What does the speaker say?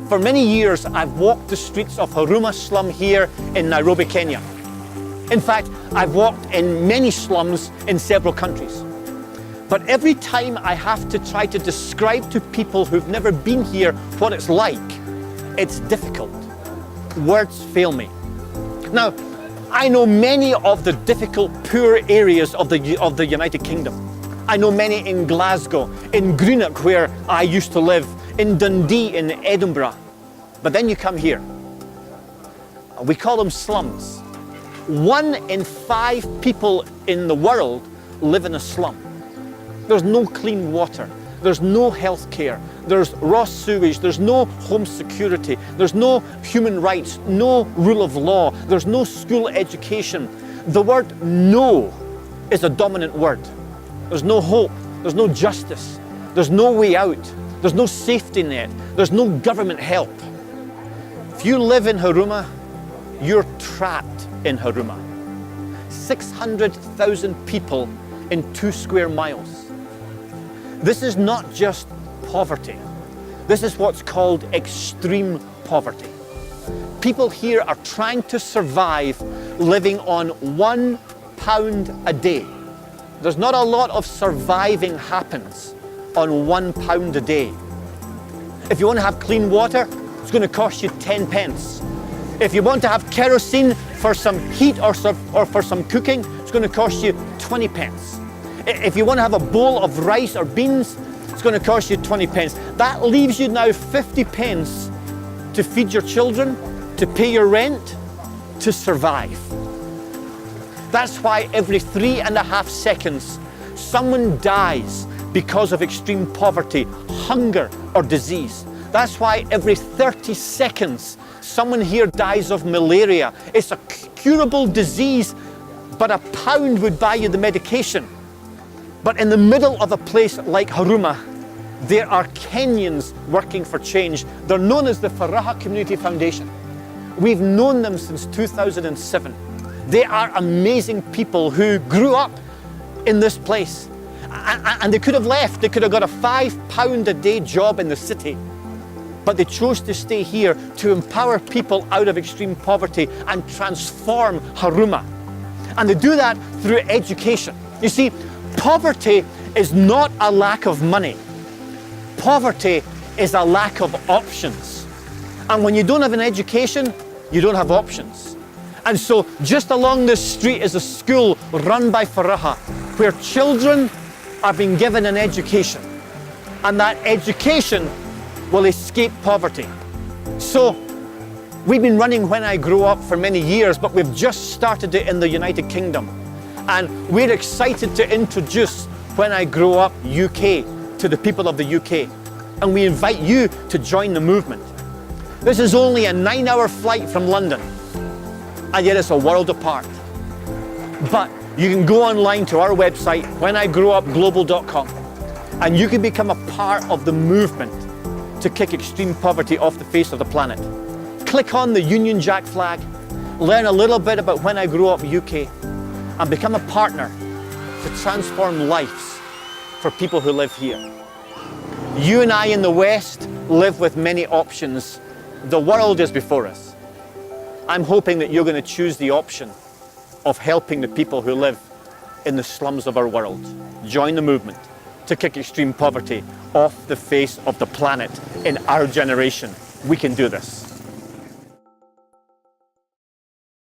For many years, I've walked the streets of Huruma slum here in Nairobi, Kenya. In fact, I've walked in many slums in several countries. But every time I have to try to describe to people who've never been here what it's like, it's difficult. Words fail me. Now, I know many of the difficult, poor areas of the United Kingdom. I know many in Glasgow, in Greenock, where I used to live, in Dundee, in Edinburgh. But then you come here. We call them slums. 1 in 5 people in the world live in a slum. There's no clean water, there's no health care, there's raw sewage, there's no home security, there's no human rights, no rule of law, there's no school education. The word no is a dominant word. There's no hope, there's no justice, there's no way out, there's no safety net, there's no government help. If you live in Huruma, you're trapped in Huruma. 600,000 people in 2 square miles. This is not just poverty. This is what's called extreme poverty. People here are trying to survive living on £1 a day. There's not a lot of surviving happens on £1 a day. If you want to have clean water, it's going to cost you 10 pence. If you want to have kerosene for some heat or for some cooking, it's going to cost you 20 pence. If you want to have a bowl of rice or beans, it's going to cost you 20 pence. That leaves you now 50 pence to feed your children, to pay your rent, to survive. That's why every 3.5 seconds, someone dies because of extreme poverty, hunger, or disease. That's why every 30 seconds, someone here dies of malaria. It's a curable disease, but £1 would buy you the medication. But in the middle of a place like Huruma, there are Kenyans working for change. They're known as the Faraha Community Foundation. We've known them since 2007. They are amazing people who grew up in this place. And they could have left. They could have got a £5 a day job in the city. But they chose to stay here to empower people out of extreme poverty and transform Huruma. And they do that through education. You see, poverty is not a lack of money. Poverty is a lack of options. And when you don't have an education, you don't have options. And so just along this street is a school run by Faraha, where children are being given an education. And that education will escape poverty. So we've been running When I Grow Up for many years, but we've just started it in the United Kingdom. And we're excited to introduce When I Grow Up UK to the people of the UK. And we invite you to join the movement. This is only a 9-hour flight from London, and yet it's a world apart. But you can go online to our website, whenIgrowupglobal.com, and you can become a part of the movement to kick extreme poverty off the face of the planet. Click on the Union Jack flag, learn a little bit about When I Grow Up UK, and become a partner to transform lives for people who live here. You and I in the West live with many options. The world is before us. I'm hoping that you're going to choose the option of helping the people who live in the slums of our world. Join the movement to kick extreme poverty off the face of the planet in our generation. We can do this.